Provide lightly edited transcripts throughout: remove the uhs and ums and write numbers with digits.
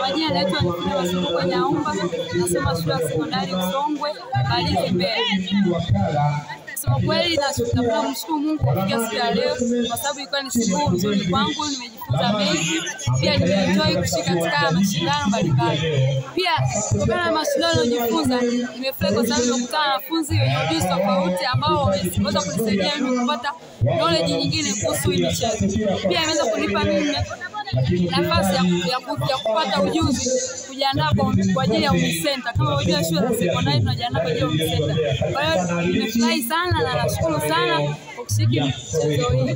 Majina naitwa Nikiwa Sikuko Nyaumba, nasoma shule ya sekondari Usongwe, Mbalizi Mbeya. Kusema kweli napenda kumshukuru Mungu kwa kufikia siku ya leo kwa sababu ilikuwa ni siku nzuri kwangu, nimejifunza mengi, pia nimeenjoy kushika katika mashindano mbalimbali. Pia kutokana na mashindano niliyojifunza, nimefurahi kwa sababu nimekutana na wanafunzi wenye ujuzi tofauti ambao wameweza kunisaidia mimi kupata knowledge nyingine kuhusu michezo. Pia imeweza kunipa mimi nafasi ya kupata ujuzi kujiandaa kwa ajili ya UMISENTA. Kama unajua shule za sekondari tunajiandaa kwa ajili ya UMISENTA. Kwa hiyo nimefurahi sana na nashukuru sana kwa kushiriki mchezo huu.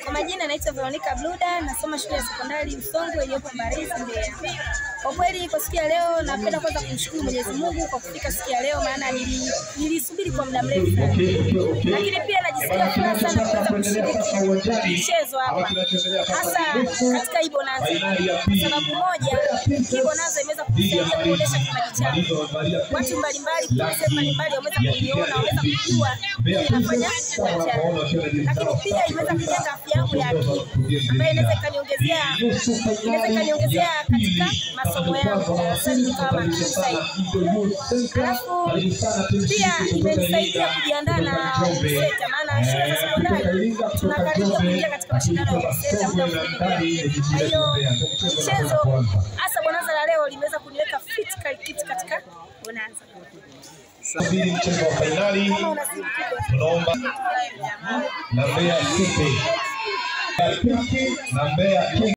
Kwa majina naitwa Veronica Bluda, nasoma shule ya sekondari Usongwe iliyopo Mbalizi Mbeya. Kwa kweli kwa siku ya leo napenda kwanza kumshukuru Mwenyezi Mungu kwa kufika siku ya leo, maana nilisubiri kwa muda mrefu sana. Lakini pia najisikia furaha sana kuweza kushiriki mchezo hapa, hasa katika hii bonanza. Kwa sababu moja, hii bonanza imeweza kusaidia kuonesha kipaji changu. Watu mbalimbali kutoka sehemu mbalimbali wameweza kuniona, wameweza kujua ninafanya biashara. Lakini pia imeweza kujenga afya yangu ya akili, ambayo inaweza kaniongezea katika masomo yangu darasani nikawa makini zaidi. Alafu pia imenisaidia kujiandaa na UMISENTA, maana shule za sekondari tunakaribia kuingia katika mashindano ya UMISENTA muda mfupi. Kwa hiyo mchezo hasa bonanza la leo limeweza kuniweka fit katika bonanza. Sabiri mchezo wa finali tunaomba na Mbeya City na Mbeya